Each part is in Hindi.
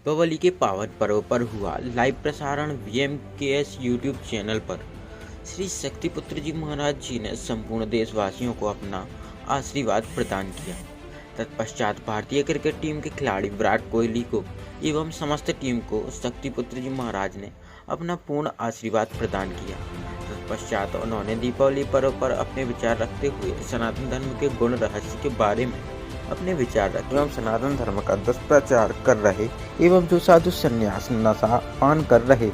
दीपावली के पावन पर्व पर हुआ लाइव प्रसारण वीएमकेएस यूट्यूब चैनल पर। श्री शक्तिपुत्र जी महाराज जी ने संपूर्ण देशवासियों को अपना आशीर्वाद प्रदान किया। तत्पश्चात भारतीय क्रिकेट टीम के खिलाड़ी विराट कोहली को एवं समस्त टीम को शक्तिपुत्र जी महाराज ने अपना पूर्ण आशीर्वाद प्रदान किया। तत्पश्चात उन्होंने दीपावली पर्व पर अपने विचार रखते हुए सनातन धर्म के गुण रहस्य के बारे में अपने विचार रखे एवं सनातन धर्म का दुष्प्रचार कर रहे एवं जो साधु संन्यास नशा पान कर रहे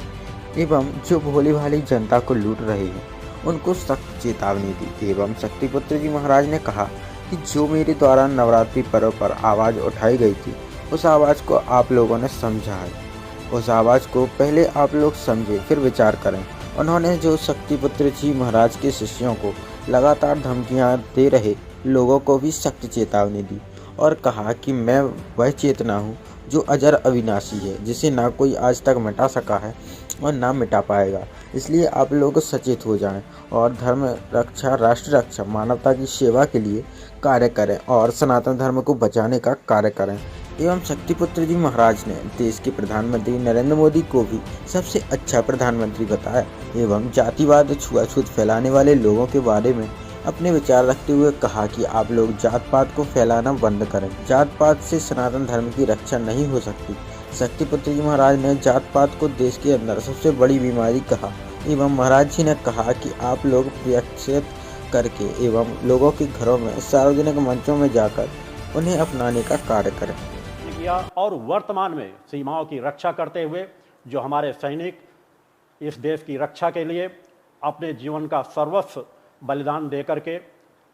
एवं जो भोली भाली जनता को लूट रहे हैं उनको सख्त चेतावनी दी। एवं शक्तिपुत्र जी महाराज ने कहा कि जो मेरे द्वारा नवरात्रि पर्व पर आवाज़ उठाई गई थी उस आवाज़ को आप लोगों ने समझा है। उस आवाज़ को पहले आप लोग समझें फिर विचार करें। उन्होंने जो शक्तिपुत्र जी महाराज के शिष्यों को लगातार धमकियां दे रहे लोगों को भी सख्त चेतावनी दी और कहा कि मैं वह चेतना हूँ जो अजर अविनाशी है, जिसे ना कोई आज तक मिटा सका है और ना मिटा पाएगा। इसलिए आप लोग सचेत हो जाएं और धर्म रक्षा, राष्ट्र रक्षा, मानवता की सेवा के लिए कार्य करें और सनातन धर्म को बचाने का कार्य करें। एवं शक्तिपुत्र जी महाराज ने देश के प्रधानमंत्री नरेंद्र मोदी को भी सबसे अच्छा प्रधानमंत्री बताया एवं जातिवाद, छुआछूत फैलाने वाले लोगों के बारे में अपने विचार रखते हुए कहा कि आप लोग जात पात को फैलाना बंद करें। जात पात से सनातन धर्म की रक्षा नहीं हो सकती। शक्तिपुत्र जी महाराज ने जात पात को देश के अंदर सबसे बड़ी बीमारी कहा एवं महाराज जी ने कहा कि आप लोग प्रक्षेप करके एवं लोगों के घरों में, सार्वजनिक मंचों में जाकर उन्हें अपनाने का कार्य करें। और वर्तमान में सीमाओं की रक्षा करते हुए जो हमारे सैनिक इस देश की रक्षा के लिए अपने जीवन का सर्वस्व बलिदान दे करके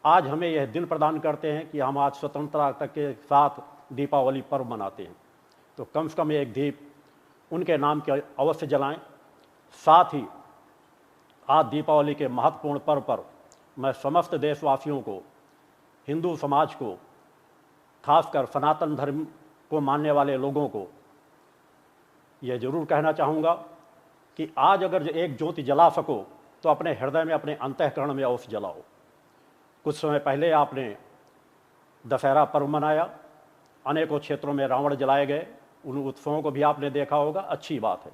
आज हमें यह दिन प्रदान करते हैं कि हम आज स्वतंत्रता तक के साथ दीपावली पर्व मनाते हैं। तो कम से कम एक दीप उनके नाम के अवश्य जलाएं। साथ ही आज दीपावली के महत्वपूर्ण पर्व पर मैं समस्त देशवासियों को, हिंदू समाज को, खासकर सनातन धर्म को मानने वाले लोगों को यह जरूर कहना चाहूँगा कि आज अगर एक ज्योति जला सको तो अपने हृदय में, अपने अंतःकरण में अवश्य जलाओ। कुछ समय पहले आपने दशहरा पर्व मनाया, अनेकों क्षेत्रों में रावण जलाए गए, उन उत्सवों को भी आपने देखा होगा, अच्छी बात है।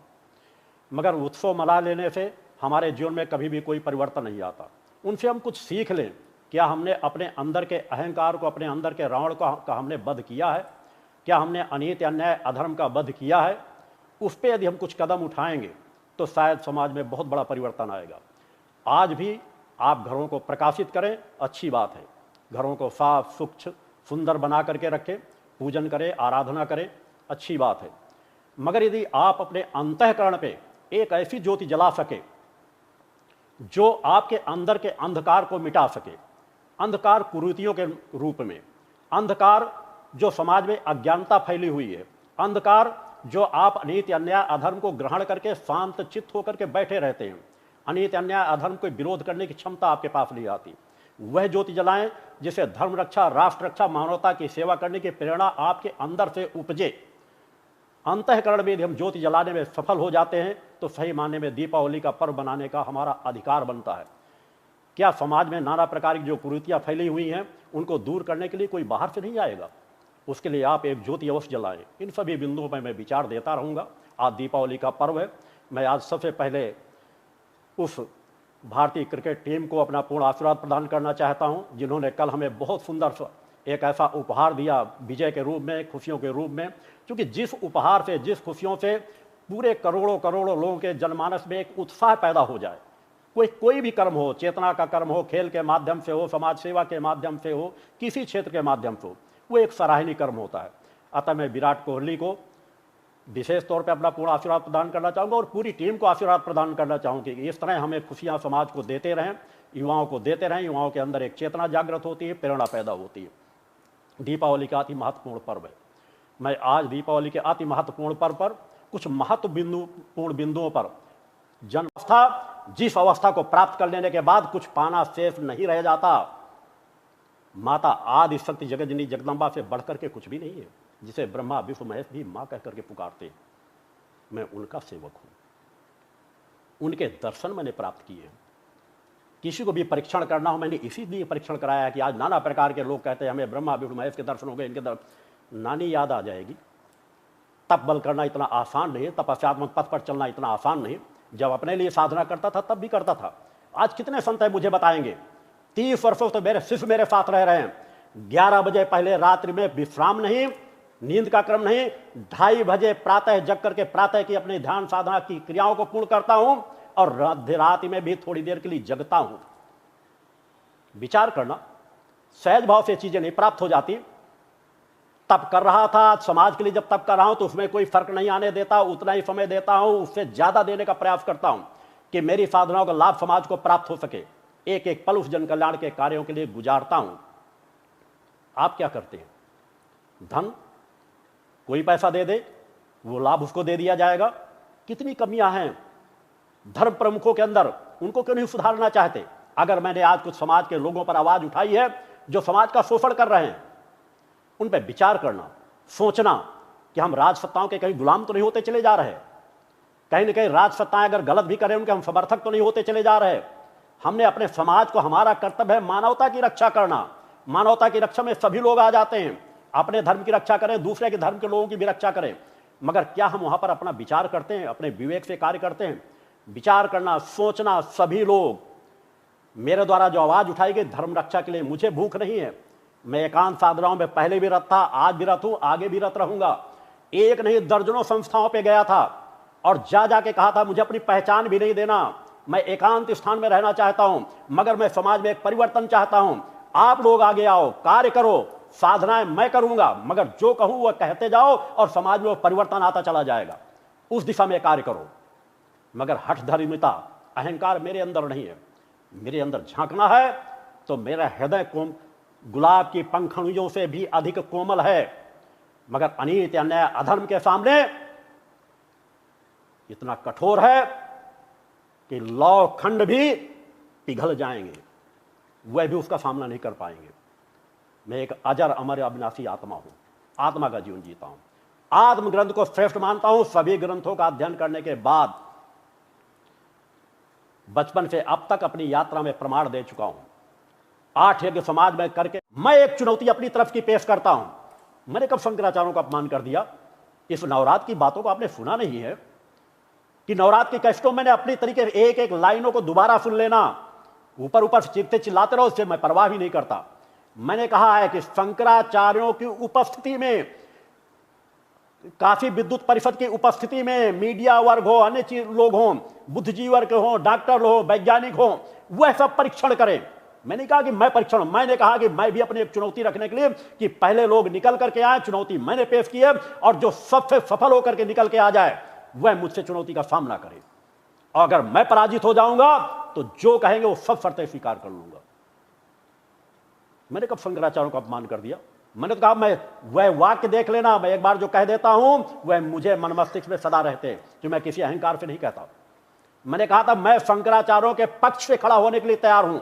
मगर उत्सव मना लेने से हमारे जीवन में कभी भी कोई परिवर्तन नहीं आता। उनसे हम कुछ सीख लें। क्या हमने अपने अंदर के अहंकार को, अपने अंदर के रावण का हमने वध किया है? क्या हमने अनीति, अन्याय, अधर्म का वध किया है? उस पर यदि हम कुछ कदम उठाएंगे तो शायद समाज में बहुत बड़ा परिवर्तन आएगा। आज भी आप घरों को प्रकाशित करें, अच्छी बात है। घरों को साफ, स्वच्छ, सुंदर बना करके रखें, पूजन करें, आराधना करें, अच्छी बात है। मगर यदि आप अपने अंतःकरण पे एक ऐसी ज्योति जला सके जो आपके अंदर के अंधकार को मिटा सके, अंधकार कुरीतियों के रूप में, अंधकार जो समाज में अज्ञानता फैली हुई है, अंधकार जो आप अनीति, अन्याय, अधर्म को ग्रहण करके शांत चित्त होकर के बैठे रहते हैं, अनीति, अन्याय, अधर्म को विरोध करने की क्षमता आपके पास नहीं आती, वह ज्योति जलाएं जिसे धर्म रक्षा, राष्ट्र रक्षा, मानवता की सेवा करने की प्रेरणा आपके अंदर से उपजे। अंतःकरण में यदि हम ज्योति जलाने में सफल हो जाते हैं तो सही मायने में दीपावली का पर्व बनाने का हमारा अधिकार बनता है। क्या समाज में नाना प्रकार की जो कुरीतियाँ फैली हुई हैं उनको दूर करने के लिए कोई बाहर से नहीं आएगा? उसके लिए आप एक ज्योति अवश्य जलाएं। इन सभी बिंदुओं पर मैं विचार देता रहूँगा। आज दीपावली का पर्व है। मैं आज सबसे पहले उस भारतीय क्रिकेट टीम को अपना पूर्ण आशीर्वाद प्रदान करना चाहता हूं, जिन्होंने कल हमें बहुत सुंदर एक ऐसा उपहार दिया विजय के रूप में, खुशियों के रूप में। क्योंकि जिस उपहार से, जिस खुशियों से पूरे करोड़ों करोड़ों लोगों के जनमानस में एक उत्साह पैदा हो जाए, कोई भी कर्म हो, चेतना का कर्म हो, खेल के माध्यम से हो, समाज सेवा के माध्यम से हो, किसी क्षेत्र के माध्यम से हो, वो एक सराहनीय कर्म होता है। अतः मैं विराट कोहली को विशेष तौर पे अपना पूर्ण आशीर्वाद प्रदान करना चाहूँगा और पूरी टीम को आशीर्वाद प्रदान करना चाहूँगी कि इस तरह हमें खुशियाँ समाज को देते रहें, युवाओं को देते रहें। युवाओं के अंदर एक चेतना जागृत होती है, प्रेरणा पैदा होती है। दीपावली का अति महत्वपूर्ण पर्व है। मैं आज दीपावली के अति महत्वपूर्ण पर्व पर कुछ महत्वपूर्ण बिंदुओं पर जिस अवस्था को प्राप्त कर लेने के बाद कुछ पाना शेष नहीं रह जाता। माता आदि शक्ति जगतजननी जगदम्बा से बढ़कर के कुछ भी नहीं है, जिसे ब्रह्मा विष्णु महेश भी माँ कह करके पुकारते हैं। मैं उनका सेवक हूँ, उनके दर्शन मैंने प्राप्त किए हैं। किसी को भी परीक्षण करना हो, मैंने इसीलिए परीक्षण कराया कि आज नाना प्रकार के लोग कहते हैं हमें ब्रह्मा विष्णु महेश के दर्शन हो गए, इनके दर्शन, नानी याद आ जाएगी। तप बल करना इतना आसान नहीं, तपस्यात्मक पथ पर चलना इतना आसान नहीं। जब अपने लिए साधना करता था तब भी करता था। आज कितने संत है मुझे बताएंगे, 30 वर्षों तो मेरे शिष्य मेरे साथ रह रहे हैं, 11 बजे पहले रात्रि में विश्राम नहीं, नींद का क्रम नहीं, 2:30 बजे प्रातः जग करके प्रातः की अपने ध्यान साधना की क्रियाओं को पूर्ण करता हूं और रात्रि में भी थोड़ी देर के लिए जगता हूं। विचार करना, सहज भाव से चीजें नहीं प्राप्त हो जाती। तप कर रहा था, समाज के लिए जब तप कर रहा हूं तो उसमें कोई फर्क नहीं आने देता, उतना ही समय देता हूं, उससे ज्यादा देने का प्रयास करता हूं कि मेरी साधनाओं का लाभ समाज को प्राप्त हो सके। एक एक पल उस जन कल्याण के कार्यों के लिए गुजारता हूं। आप क्या करते हैं? धन, कोई पैसा दे दे वो लाभ उसको दे दिया जाएगा। कितनी कमियां हैं धर्म प्रमुखों के अंदर, उनको क्यों नहीं सुधारना चाहते? अगर मैंने आज कुछ समाज के लोगों पर आवाज उठाई है जो समाज का शोषण कर रहे हैं, उन पर विचार करना, सोचना कि हम राजसत्ताओं के कहीं गुलाम तो नहीं होते चले जा रहे, कहीं ना कहीं राजसत्ताएं अगर गलत भी करें उनके हम समर्थक तो नहीं होते चले जा रहे। हमने अपने समाज को, हमारा कर्तव्य है मानवता की रक्षा करना। मानवता की रक्षा में सभी लोग आ जाते हैं, अपने धर्म की रक्षा करें, दूसरे के धर्म के लोगों की भी रक्षा करें, मगर क्या हम वहां पर अपना विचार करते हैं, अपने विवेक से कार्य करते हैं? विचार करना, सोचना, सभी लोग। मेरे द्वारा जो आवाज उठाई गई धर्म रक्षा के लिए, मुझे भूख नहीं है। मैं एकांत साधनाओं में पहले भी रत था, आज भी रत हूं, आगे भी रत रहूंगा। एक नहीं दर्जनों संस्थाओं पे गया था और जा के कहा था मुझे अपनी पहचान भी नहीं देना, मैं एकांत स्थान में रहना चाहता हूं, मगर मैं समाज में एक परिवर्तन चाहता हूं। आप लोग आगे आओ, कार्य करो, साधनाएं मैं करूंगा, मगर जो कहूं वह कहते जाओ और समाज में परिवर्तन आता चला जाएगा। उस दिशा में कार्य करो, मगर हठधर्मिता, अहंकार मेरे अंदर नहीं है। मेरे अंदर झांकना है तो मेरा हृदय गुलाब की पंखुड़ियों से भी अधिक कोमल है, मगर अनीति अन्याय अधर्म के सामने इतना कठोर है कि लौ खंड भी पिघल जाएंगे, वह भी उसका सामना नहीं कर पाएंगे। मैं एक अजर अमर अविनाशी आत्मा हूं, आत्मा का जीवन जीता हूं, आत्म ग्रंथ को श्रेष्ठ मानता हूं। सभी ग्रंथों का अध्ययन करने के बाद बचपन से अब तक अपनी यात्रा में प्रमाण दे चुका हूं। 8 यज्ञ समाज में करके मैं एक चुनौती अपनी तरफ की पेश करता हूं। मैंने कब शंकराचार्यों का अपमान कर दिया? इस नवरात्र की बातों को आपने सुना नहीं है कि नवरात्र की कैसेटों मैंने अपनी तरीके एक एक लाइनों को दोबारा सुन लेना, ऊपर ऊपर से चिल्लाते रहो, उससे मैं परवाह भी नहीं करता। मैंने कहा है कि शंकराचार्यों की उपस्थिति में, काफी विद्युत परिषद की उपस्थिति में, मीडिया वर्ग हो, अन्य लोग हो, बुद्धिजीवी वर्ग हो, डॉक्टर हो, वैज्ञानिक हो, वह सब परीक्षण करें। मैंने कहा कि मैं परीक्षण, मैंने कहा कि मैं भी अपनी एक चुनौती रखने के लिए कि पहले लोग निकल करके आए, चुनौती मैंने पेश की है, और जो सबसे सफल होकर के निकल के आ जाए वह मुझसे चुनौती का सामना करे। और अगर मैं पराजित हो जाऊंगा तो जो कहेंगे वो सब शर्तें स्वीकार कर लूंगा। मैंने कब शंकराचार्यों का अपमान कर दिया? मैंने तो कहा मैं वह वाक्य देख लेना, मैं एक बार जो कह देता हूं वह मुझे मन मस्तिष्क में सदा रहते, जो मैं किसी अहंकार से नहीं कहता। मैंने कहा था मैं शंकराचार्यों के पक्ष से खड़ा होने के लिए तैयार हूं,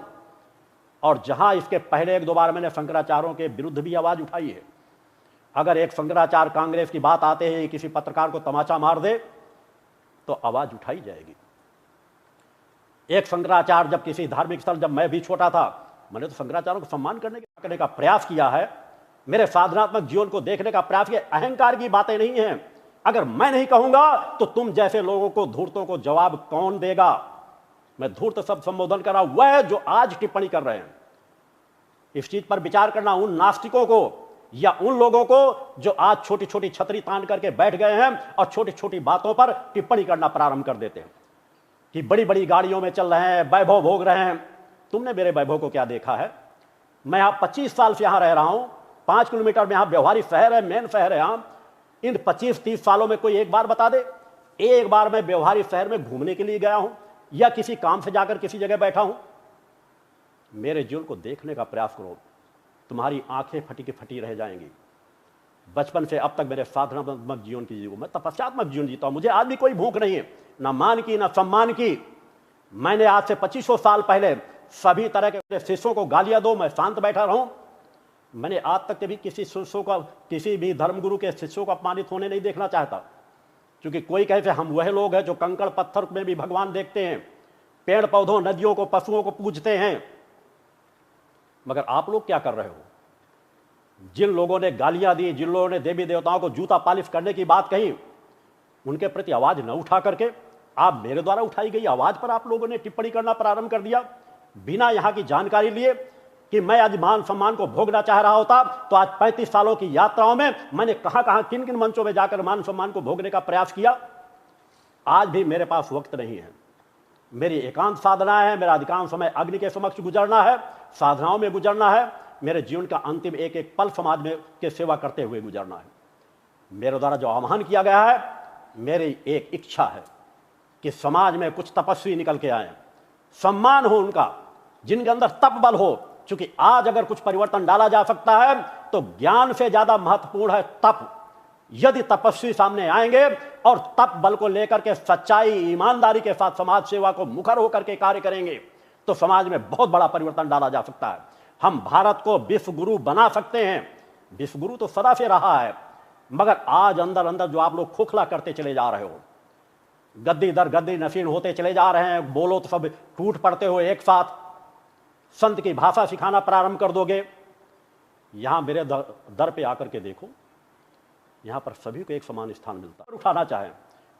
और जहां इसके पहले 1-2 बार मैंने शंकराचार्यों के विरुद्ध भी आवाज उठाई है। अगर एक शंकराचार्य कांग्रेस की बात आते ही किसी पत्रकार को तमाचा मार दे तो आवाज उठाई जाएगी। एक शंकराचार्य जब किसी धार्मिक स्थल, जब मैं भी छोटा था, मैंने तो शंकराचार्यों को सम्मान करने का प्रयास किया है, मेरे साधनात्मक जीवन को देखने का प्रयास किया। अहंकार की बातें नहीं है। अगर मैं नहीं कहूंगा तो तुम जैसे लोगों को, धूर्तों को जवाब कौन देगा? मैं धूर्त सब संबोधन कर रहा हूं, वह जो आज टिप्पणी कर रहे हैं। इस चीज पर विचार करना उन नास्तिकों को या उन लोगों को जो आज छोटी छोटी छतरी तान करके बैठ गए हैं और छोटी छोटी बातों पर टिप्पणी करना प्रारंभ कर देते हैं कि बड़ी बड़ी गाड़ियों में चल रहे हैं, वैभव भोग रहे हैं। तुमने मेरे वैभव को क्या देखा है? मैं यहां 25 साल से यहां रह रहा हूं, 5 किलोमीटर में यहां व्यवहारिक शहर है, मेन शहर है। यहां इन 25-30 सालों में कोई एक बार बता दे, एक बार मैं व्यवहारिक शहर में घूमने के लिए गया हूं या किसी काम से जाकर किसी जगह बैठा हूं? मेरे जीवन को देखने का प्रयास करो, तुम्हारी आंखें फटी की फटी रह जाएंगी। बचपन से अब तक मेरे साधनात्मक जीवन की मैं तपस्यात्मक जीवन जीता हूं। मुझे आज भी कोई भूख नहीं है, ना मान की ना सम्मान की। मैंने आज से 2500 साल पहले सभी तरह के शिष्यों को गालियां दो, मैं शांत बैठा रहूं। मैंने आज तक कभी किसी शिष्यों का, किसी भी धर्मगुरु के शिष्यों को अपमानित होने नहीं देखना चाहता, क्योंकि कोई कहते हम वह लोग हैं जो कंकड़ पत्थर में भी भगवान देखते हैं, पेड़ पौधों, नदियों को, पशुओं को पूजते हैं। मगर आप लोग क्या कर रहे हो? जिन लोगों ने गालियां दी, जिन लोगों ने देवी देवताओं को जूता पालिश करने की बात कही, उनके प्रति आवाज न उठा करके आप मेरे द्वारा उठाई गई आवाज पर आप लोगों ने टिप्पणी करना प्रारंभ कर दिया, बिना यहां की जानकारी लिए कि मैं आज मान सम्मान को भोगना चाह रहा होता तो आज 35 सालों की यात्राओं में मैंने कहां कहां किन किन मंचों में जाकर मान सम्मान को भोगने का प्रयास किया। आज भी मेरे पास वक्त नहीं है, मेरी एकांत साधना है, मेरा अधिकांश समय अग्नि के समक्ष गुजरना है, साधनाओं में गुजरना है, मेरे जीवन का अंतिम एक एक पल समाज में के सेवा करते हुए गुजरना है। मेरे द्वारा जो आह्वान किया गया है, मेरी एक इच्छा है कि समाज में कुछ तपस्वी निकल के आए, सम्मान हो उनका, जिनके अंदर तप बल हो। क्योंकि आज अगर कुछ परिवर्तन डाला जा सकता है तो ज्ञान से ज्यादा महत्वपूर्ण है तप। यदि तपस्वी सामने आएंगे और तप बल को लेकर के सच्चाई ईमानदारी के साथ समाज सेवा को मुखर होकर के कार्य करेंगे तो समाज में बहुत बड़ा परिवर्तन डाला जा सकता है। हम भारत को विश्व गुरु बना सकते हैं। विश्व गुरु तो सदा से रहा है, मगर आज अंदर अंदर जो आप लोग खोखला करते चले जा रहे हो, गद्दी दर गद्दी नशीन होते चले जा रहे हैं, बोलो तो सब टूट पड़ते हो एक साथ, संत की भाषा सिखाना प्रारंभ कर दोगे। यहां मेरे दर पे आकर के देखो, यहां पर सभी को एक समान स्थान मिलता है। उठाना चाहें,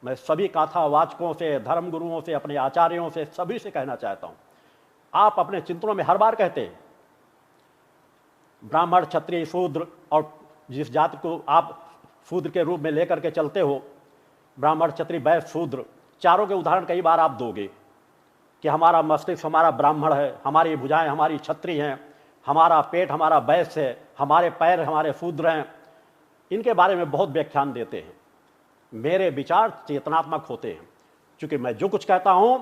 मैं सभी कथावाचकों से, धर्म गुरुओं से, अपने आचार्यों से, सभी से कहना चाहता हूं, आप अपने चिंतनों में हर बार कहते हैं ब्राह्मण, क्षत्रिय, शूद्र, और जिस जाति को आप शूद्र के रूप में लेकर के चलते हो, ब्राह्मण, क्षत्रिय, वैश्य, शूद्र, चारों के उदाहरण कई बार आप दोगे कि हमारा मस्तिष्क हमारा ब्राह्मण है, हमारी भुजाएं हमारी क्षत्रिय हैं, हमारा पेट हमारा वैश्य है, हमारे पैर हमारे शूद्र हैं। इनके बारे में बहुत व्याख्यान देते हैं। मेरे विचार चेतनात्मक होते हैं, क्योंकि मैं जो कुछ कहता हूं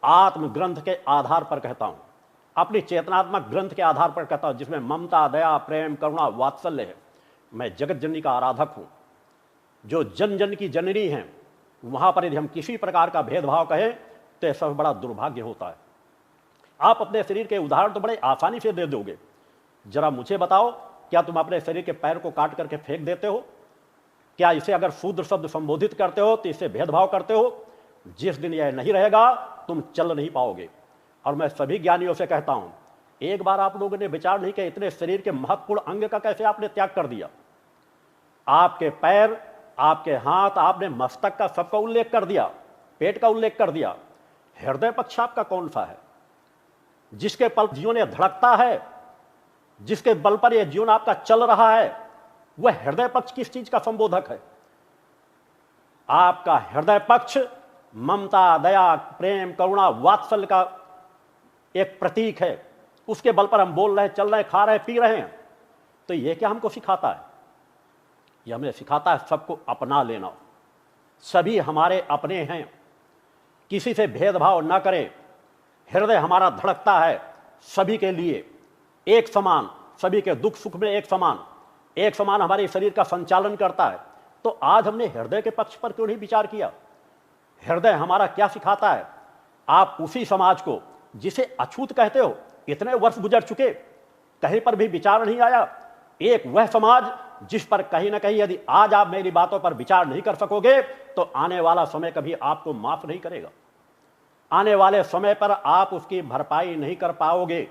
आत्म ग्रंथ के आधार पर कहता हूं, अपनी चेतनात्मक ग्रंथ के आधार पर कहता हूं, जिसमें ममता, दया, प्रेम, करुणा, वात्सल्य है। मैं जगत जननी का आराधक हूं, जो जन जन की जननी हैं, वहां पर यदि हम किसी प्रकार का भेदभाव कहें तो यह सब बड़ा दुर्भाग्य होता है। आप अपने शरीर के उदाहरण तो बड़े आसानी से दे दोगे, जरा मुझे बताओ, क्या तुम अपने शरीर के पैर को काट करके फेंक देते हो? क्या इसे अगर शूद्र शब्द संबोधित करते हो तो इससे भेदभाव करते हो? जिस दिन यह नहीं रहेगा तुम चल नहीं पाओगे। और मैं सभी ज्ञानियों से कहता हूं, एक बार आप लोगों ने विचार नहीं किया इतने शरीर के महत्वपूर्ण अंग का कैसे आपने त्याग कर दिया। आपके पैर, आपके हाथ, आपने मस्तक का सबका उल्लेख कर दिया, पेट का उल्लेख कर दिया, हृदय पक्ष आपका कौन सा है? जिसके पल जीवन धड़कता है, जिसके बल पर यह जीवन आपका चल रहा है, वह हृदय पक्ष किस चीज का संबोधक है? आपका हृदय पक्ष ममता, दया, प्रेम, करुणा, वात्सल्य का एक प्रतीक है। उसके बल पर हम बोल रहे हैं, चल रहे हैं, खा रहे हैं, पी रहे हैं। तो यह क्या हमको सिखाता है? यह हमें सिखाता है सबको अपना लेना। सभी हमारे अपने हैं, किसी से भेदभाव न करें। हृदय हमारा धड़कता है सभी के लिए, एक समान, सभी के दुख सुख में एक समान हमारे शरीर का संचालन करता है। तो आज हमने हृदय के पक्ष पर क्यों नहीं विचार किया? हृदय हमारा क्या सिखाता है? आप उसी समाज को जिसे अछूत कहते हो, इतने वर्ष गुजर चुके, कहीं पर भी विचार नहीं आया। एक वह समाज जिस पर कहीं ना कहीं यदि आज आप मेरी बातों पर विचार नहीं कर सकोगे तो आने वाला समय कभी आपको माफ नहीं करेगा। आने वाले समय पर आप उसकी भरपाई नहीं कर पाओगे।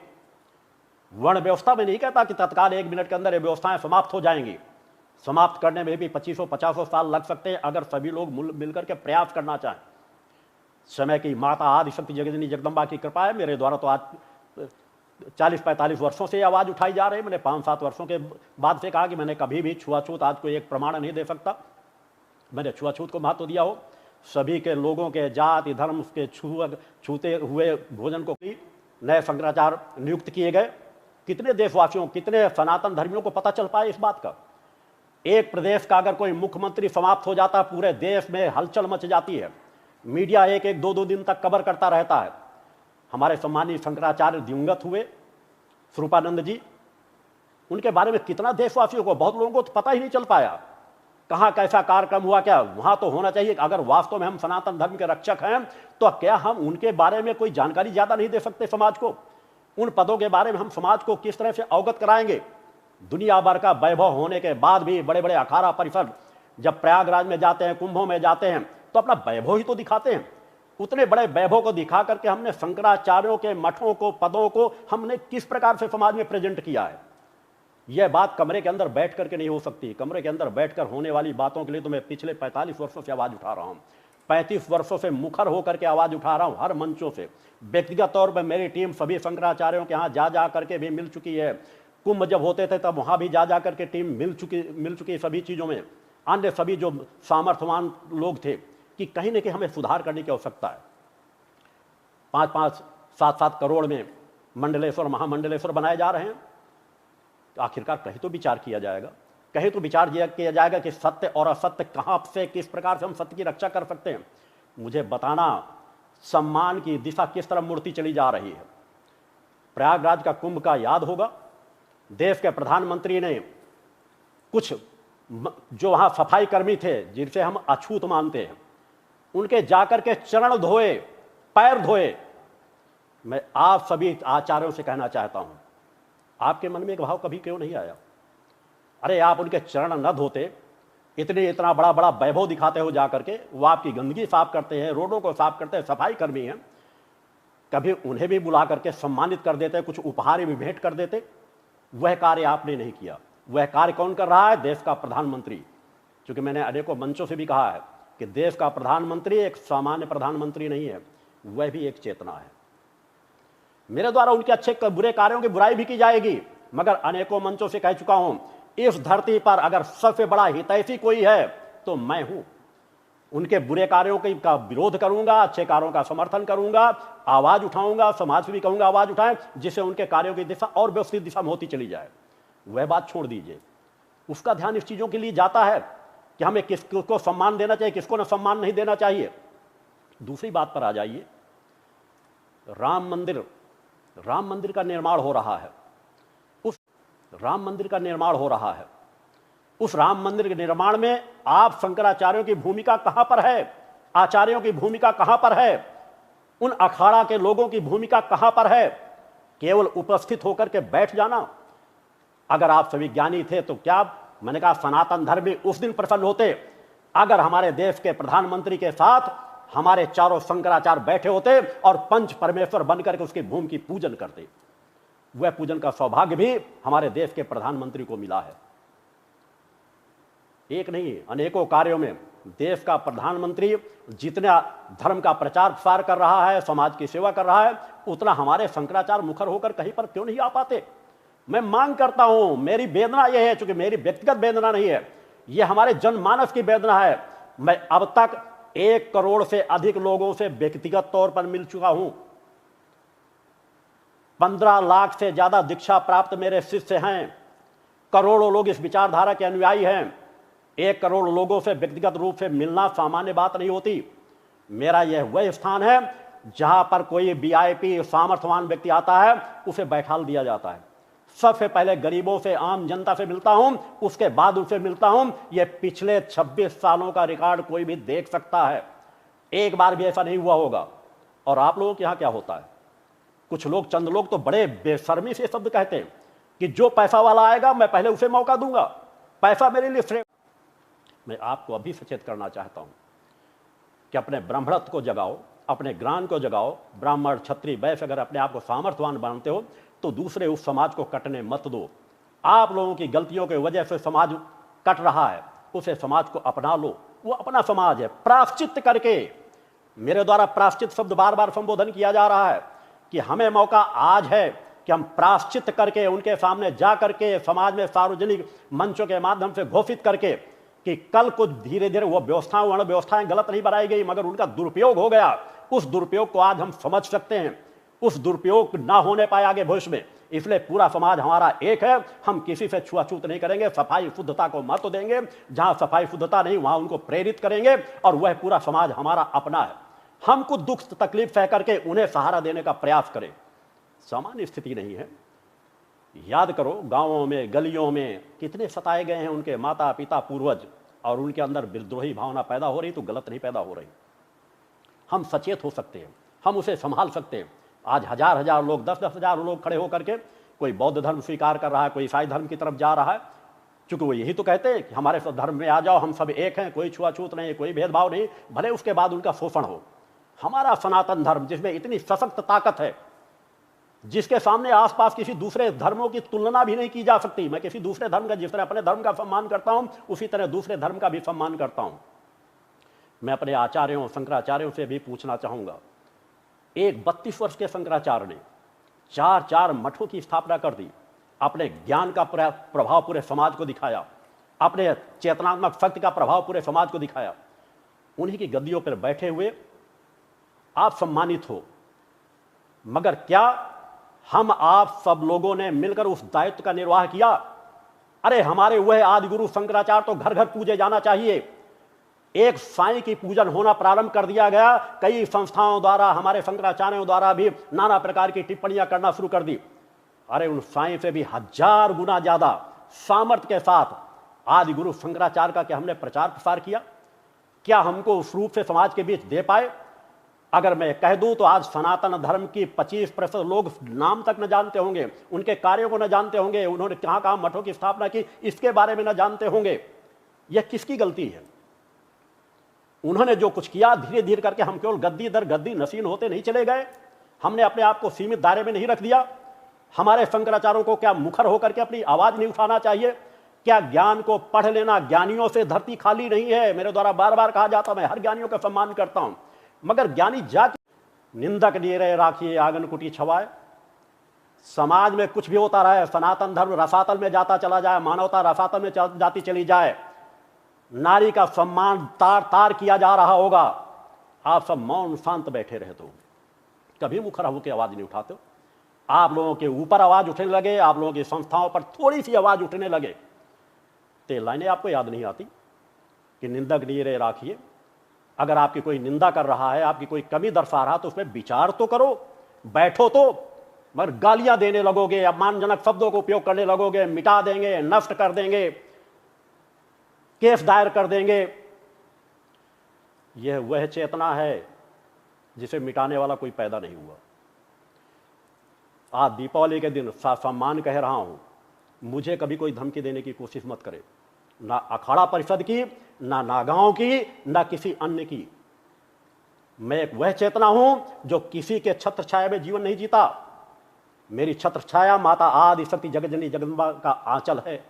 वर्ण व्यवस्था में नहीं कहता कि तत्काल 1 मिनट के अंदर ये व्यवस्थाएं समाप्त हो जाएंगी। समाप्त करने में भी 2500-50 साल लग सकते हैं, अगर सभी लोग मिलकर के प्रयास करना चाहें। समय की माता आदिशक्ति जगदनी जगदम्बा की कृपा है, मेरे द्वारा तो आज 40-45 वर्षों से आवाज उठाई जा रही है। मैंने 5-7 वर्षों के बाद से कहा कि मैंने कभी भी छुआछूत आज कोई एक प्रमाण नहीं दे सकता। मैंने छुआछूत को महत्व दिया हो, सभी के लोगों के जाति धर्म के छूते हुए भोजन को नए शंकराचार्य नियुक्त किए गए। कितने देशवासियों, कितने सनातन धर्मियों को पता चल पाए इस बात का? एक प्रदेश का अगर कोई मुख्यमंत्री समाप्त हो जाता, पूरे देश में हलचल मच जाती है। मीडिया 1-2 दिन तक कवर करता रहता है। हमारे सम्मानीय शंकराचार्य दिवंगत हुए, स्वरूपानंद जी, उनके बारे में कितना देशवासियों को, बहुत लोगों को तो पता ही नहीं चल पाया कहाँ कैसा कार्यक्रम हुआ। क्या वहां तो होना चाहिए, अगर वास्तव में हम सनातन धर्म के रक्षक हैं तो क्या हम उनके बारे में कोई जानकारी ज्यादा नहीं दे सकते समाज को? उन पदों के बारे में हम समाज को किस तरह से अवगत कराएंगे? दुनिया भर का वैभव होने के बाद भी बड़े बड़े अखाड़ा परिषद जब प्रयागराज में जाते हैं, कुंभों में जाते हैं, तो अपना वैभव ही तो दिखाते हैं। उतने बड़े वैभव को दिखा करके हमने शंकराचार्यों के मठों को, पदों को हमने किस प्रकार से समाज में प्रेजेंट किया है? यह बात कमरे के अंदर बैठ करके नहीं हो सकती। कमरे के अंदर बैठकर होने वाली बातों के लिए तो मैं पिछले 45 वर्षों से आवाज़ उठा रहा हूँ, 35 वर्षों से मुखर होकर के आवाज़ उठा रहा हूँ हर मंचों से। व्यक्तिगत तौर पर मेरी टीम सभी शंकराचार्यों के यहाँ जा करके भी मिल चुकी है। कुंभ जब होते थे तब वहाँ भी जा करके टीम मिल चुकी सभी चीज़ों में। अन्य सभी जो सामर्थ्यवान लोग थे कि कहीं न कहीं हमें सुधार करने की आवश्यकता है। 5-5, 7-7 करोड़ में मंडलेश्वर, महामंडलेश्वर बनाए जा रहे हैं। तो आखिरकार कहीं तो विचार किया जाएगा, कहीं तो विचार किया जाएगा कि सत्य और असत्य कहाँ से, किस प्रकार से हम सत्य की रक्षा कर सकते हैं। मुझे बताना, सम्मान की दिशा किस तरफ मुड़ती चली जा रही है। प्रयागराज का कुंभ का याद होगा, देश के प्रधानमंत्री ने कुछ जो वहाँ सफाई कर्मी थे जिनसे हम अछूत मानते हैं, उनके जाकर के चरण धोए, पैर धोए। मैं आप सभी आचार्यों से कहना चाहता हूँ, आपके मन में एक भाव कभी क्यों नहीं आया? अरे आप उनके चरण न धोते, इतना बड़ा बड़ा वैभव दिखाते हो जाकर के, वो आपकी गंदगी साफ करते हैं, रोडों को साफ करते हैं, सफाई कर्मी हैं, कभी उन्हें भी बुला करके सम्मानित कर देते, कुछ उपहार भी भेंट कर देते। वह कार्य आपने नहीं किया। वह कार्य कौन कर रहा है? देश का प्रधानमंत्री। क्योंकि मैंने अनेकों मंचों से भी कहा है कि देश का प्रधानमंत्री एक सामान्य प्रधानमंत्री नहीं है, वह भी एक चेतना है। मेरे द्वारा उनके अच्छे बुरे कार्यों की बुराई भी की जाएगी, मगर अनेकों मंचों से कह चुका हूं, इस धरती पर अगर सबसे बड़ा हितैषी कोई है तो मैं हूं। उनके बुरे कार्यों का विरोध करूंगा, अच्छे कार्यों का समर्थन करूंगा, आवाज उठाऊंगा, समाज से भी कहूंगा आवाज उठाएं, जिससे उनके कार्यों की दिशा और व्यवस्थित दिशा में होती चली जाए। वह बात छोड़ दीजिए, उसका ध्यान इस चीजों के लिए जाता है कि हमें किसको सम्मान देना चाहिए, किसको न सम्मान नहीं देना चाहिए। दूसरी बात पर आ जाइए, राम मंदिर का निर्माण हो रहा है। उस राम मंदिर का निर्माण हो रहा है, उस राम मंदिर के निर्माण में आप शंकराचार्यों की भूमिका कहां पर है? आचार्यों की भूमिका कहां पर है? उन अखाड़ा के लोगों की भूमिका कहां पर है? केवल उपस्थित होकर के बैठ जाना। अगर आप सभी ज्ञानी थे तो क्या, मैंने कहा, सनातन धर्म भी उस दिन प्रसन्न होते अगर हमारे देश के प्रधानमंत्री के साथ हमारे चारों शंकराचार्य बैठे होते और पंच परमेश्वर बनकर के उसकी भूमि की पूजन करते। वह पूजन का सौभाग्य भी हमारे देश के प्रधानमंत्री को मिला है। एक नहीं, अनेकों कार्यों में देश का प्रधानमंत्री जितना धर्म का प्रचार प्रसार कर रहा है, समाज की सेवा कर रहा है, उतना हमारे शंकराचार्य मुखर होकर कहीं पर क्यों नहीं आ पाते? मैं मांग करता हूं, मेरी वेदना यह है, चूंकि मेरी व्यक्तिगत वेदना नहीं है, यह हमारे जनमानस की वेदना है। मैं अब तक 1 करोड़ से अधिक लोगों से व्यक्तिगत तौर पर मिल चुका हूं। 15 लाख से ज्यादा दीक्षा प्राप्त मेरे शिष्य हैं। करोड़ों लोग इस विचारधारा के अनुयायी हैं। 1 करोड़ लोगों से व्यक्तिगत रूप से मिलना सामान्य बात नहीं होती। मेरा यह वह स्थान है जहां पर कोई VIP सामर्थ्यवान व्यक्ति आता है, उसे बैठाल दिया जाता है। सबसे पहले गरीबों से, आम जनता से मिलता हूं, उसके बाद उनसे मिलता हूं। यह पिछले 26 सालों का रिकॉर्ड कोई भी देख सकता है। एक बार भी ऐसा नहीं हुआ होगा। और आप लोगों के यहां क्या होता है? कुछ लोग, चंद लोग तो बड़े बेशर्मी से शब्द कहते हैं कि जो पैसा वाला आएगा मैं पहले उसे मौका दूंगा, पैसा मेरे लिए फ्री। मैं आपको अभी सचेत करना चाहता हूं कि अपने ब्राह्मणत्व को जगाओ, अपने ज्ञान को जगाओ। ब्राह्मण, क्षत्रिय, वैश्य अगर अपने आप को सामर्थ्यवान मानते हो तो दूसरे उस समाज को कटने मत दो। आप लोगों की गलतियों की वजह से समाज कट रहा है, उसे समाज को अपना लो। वो अपना समाज है। प्रायश्चित करके, मेरे द्वारा प्रायश्चित शब्द बार बार संबोधन किया जा रहा है कि हमें मौका आज है कि हम प्रायश्चित करके उनके सामने जा करके समाज में सार्वजनिक मंचों के माध्यम से घोषित करके कि कल कुछ धीरे धीरे वो व्यवस्थाएं गलत नहीं बनाई गई, मगर उनका दुरुपयोग हो गया। उस दुरुपयोग को आज हम समझ सकते हैं। उस दुरुपयोग ना होने पाए आगे भविष्य में, इसलिए पूरा समाज हमारा एक है। हम किसी से छुआछूत नहीं करेंगे, सफाई शुद्धता को महत्व देंगे। जहां सफाई शुद्धता नहीं, वहां उनको प्रेरित करेंगे और वह पूरा समाज हमारा अपना है। हम कुछ दुख तकलीफ सह करके उन्हें सहारा देने का प्रयास करें। सामान्य स्थिति नहीं है। याद करो, गांवों में, गलियों में कितने सताए गए हैं उनके माता पिता, पूर्वज, और उनके अंदर विद्रोही भावना पैदा हो रही तो गलत नहीं पैदा हो रही। हम सचेत हो सकते हैं, हम उसे संभाल सकते हैं। आज हजार हजार लोग, 10-10 हजार लोग खड़े होकर के, कोई बौद्ध धर्म स्वीकार कर रहा है, कोई ईसाई धर्म की तरफ जा रहा है, क्योंकि वो यही तो कहते हैं कि हमारे धर्म में आ जाओ, हम सब एक हैं, कोई छुआछूत नहीं, कोई भेदभाव नहीं, भले उसके बाद उनका शोषण हो। हमारा सनातन धर्म, जिसमें इतनी सशक्त ताकत है, जिसके सामने आसपास किसी दूसरे धर्मों की तुलना भी नहीं की जा सकती। मैं किसी दूसरे धर्म का, जिस तरह अपने धर्म का सम्मान करता हूं, उसी तरह दूसरे धर्म का भी सम्मान करता हूं। मैं अपने आचार्यों, शंकराचार्यों से भी पूछना चाहूंगा, एक 32 वर्ष के शंकराचार्य ने 4 मठों की स्थापना कर दी, अपने ज्ञान का प्रभाव पूरे समाज को दिखाया, अपने चेतनात्मक शक्ति का प्रभाव पूरे समाज को दिखाया। उन्हीं की गद्दियों पर बैठे हुए आप सम्मानित हो, मगर क्या हम आप सब लोगों ने मिलकर उस दायित्व का निर्वाह किया? अरे हमारे वह आदि गुरु शंकराचार्य तो घर घर पूजे जाना चाहिए। एक साईं की पूजन होना प्रारंभ कर दिया गया। कई संस्थाओं द्वारा, हमारे शंकराचार्यों द्वारा भी नाना प्रकार की टिप्पणियां करना शुरू कर दी। अरे उन साईं से भी 1000 गुना ज्यादा सामर्थ्य के साथ आदि गुरु शंकराचार्य का क्या हमने प्रचार प्रसार किया? क्या हमको उस रूप से समाज के बीच दे पाए? अगर मैं कह दूं तो आज सनातन धर्म की 25% लोग नाम तक न जानते होंगे, उनके कार्यों को न जानते होंगे, उन्होंने कहां कहां मठों की स्थापना की इसके बारे में न जानते होंगे। यह किसकी गलती है? उन्होंने जो कुछ किया, धीरे धीरे करके हम केवल गद्दी दर गद्दी नसीन होते नहीं चले गए। हमने अपने आप को सीमित दायरे में नहीं रख दिया। हमारे शंकराचार्यों को क्या मुखर होकर के अपनी आवाज नहीं उठाना चाहिए? क्या ज्ञान को पढ़ लेना, ज्ञानियों से धरती खाली नहीं है। मेरे द्वारा बार बार कहा जाता, मैं हर ज्ञानियों का सम्मान करता हूं, मगर ज्ञानी जाति निंदक लिए रहे राखिए आंगन कुटी छवाए। समाज में कुछ भी होता रहे, सनातन धर्म रसातल में जाता चला जाए, मानवता रसातल में जाती चली जाए, नारी का सम्मान तार तार किया जा रहा होगा, आप सब मौन शांत बैठे रहते हो, कभी मुखर होकर आवाज नहीं उठाते हो। आप लोगों के ऊपर आवाज उठने लगे, आप लोगों की संस्थाओं पर थोड़ी सी आवाज उठने लगे, तो लाइनें आपको याद नहीं आती कि निंदक नहीं रहे राखिए। अगर आपकी कोई निंदा कर रहा है, आपकी कोई कमी दर्शा रहा, तो उसमें विचार तो करो, बैठो तो। मगर गालियां देने लगोगे, अपमानजनक शब्दों को उपयोग करने लगोगे, मिटा देंगे, नष्ट कर देंगे, केस दायर कर देंगे। यह वह चेतना है जिसे मिटाने वाला कोई पैदा नहीं हुआ। आज दीपावली के दिन सम्मान कह रहा हूं, मुझे कभी कोई धमकी देने की कोशिश मत करे, ना अखाड़ा परिषद की, ना नागांव की, ना किसी अन्य की। मैं एक वह चेतना हूं जो किसी के छत्र छाया में जीवन नहीं जीता। मेरी छत्र छाया माता आदि शक्ति जगजननी जगदम्बा का आंचल है।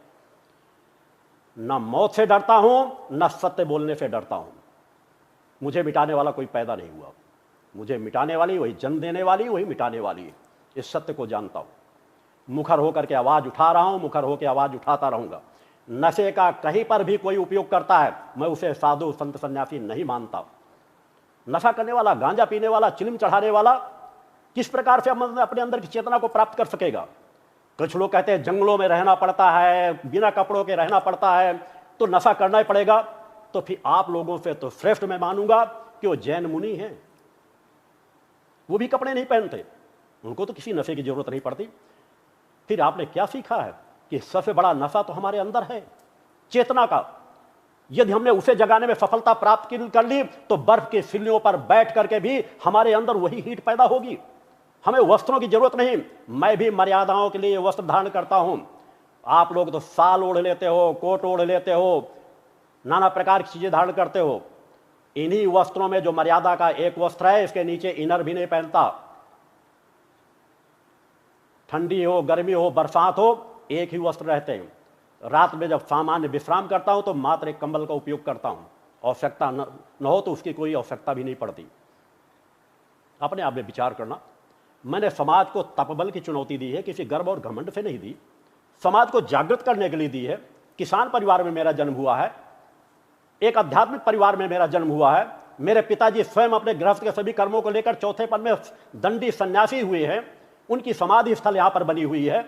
न मौत से डरता हूं, न सत्य बोलने से डरता हूं। मुझे मिटाने वाला कोई पैदा नहीं हुआ। मुझे मिटाने वाली वही, जन्म देने वाली वही मिटाने वाली है। इस सत्य को जानता हूं। मुखर होकर के आवाज उठा रहा हूं, मुखर होकर आवाज उठाता रहूंगा। नशे का कहीं पर भी कोई उपयोग करता है, मैं उसे साधु संत सन्यासी नहीं मानता। नशा करने वाला, गांजा पीने वाला, चिलम चढ़ाने वाला किस प्रकार से अपने अंदर की चेतना को प्राप्त कर सकेगा? कुछ लोग कहते हैं जंगलों में रहना पड़ता है, बिना कपड़ों के रहना पड़ता है, तो नशा करना ही पड़ेगा। तो फिर आप लोगों से तो श्रेष्ठ मैं मानूंगा कि वो जैन मुनि हैं। वो भी कपड़े नहीं पहनते, उनको तो किसी नशे की जरूरत नहीं पड़ती। फिर आपने क्या सीखा है कि सबसे बड़ा नशा तो हमारे अंदर है, चेतना का। यदि हमने उसे जगाने में सफलता प्राप्त कर ली, तो बर्फ की सिल्लियों पर बैठ करके भी हमारे अंदर वही हीट पैदा होगी। हमें वस्त्रों की जरूरत नहीं। मैं भी मर्यादाओं के लिए वस्त्र धारण करता हूं। आप लोग तो साल ओढ़ लेते हो, कोट ओढ़ लेते हो, नाना प्रकार की चीजें धारण करते हो। इन्हीं वस्त्रों में जो मर्यादा का एक वस्त्र है, इसके नीचे इनर भी नहीं पहनता। ठंडी हो, गर्मी हो, बरसात हो, एक ही वस्त्र रहते हैं। रात में जब सामान्य विश्राम करता हूं तो मात्र एक कंबल का उपयोग करता हूं। आवश्यकता न हो तो उसकी कोई आवश्यकता भी नहीं पड़ती। अपने आप में विचार करना। मैंने समाज को तपबल की चुनौती दी है, किसी गर्व और घमंड से नहीं दी। समाज को जागृत करने के लिए दी है। किसान परिवार में मेरा जन्म हुआ है, एक आध्यात्मिक परिवार में मेरा जन्म हुआ है। मेरे पिताजी स्वयं अपने गृहस्थ के सभी कर्मों को लेकर चौथे पद में दंडी सन्यासी हुए हैं। उनकी समाधि स्थल यहां पर बनी हुई है।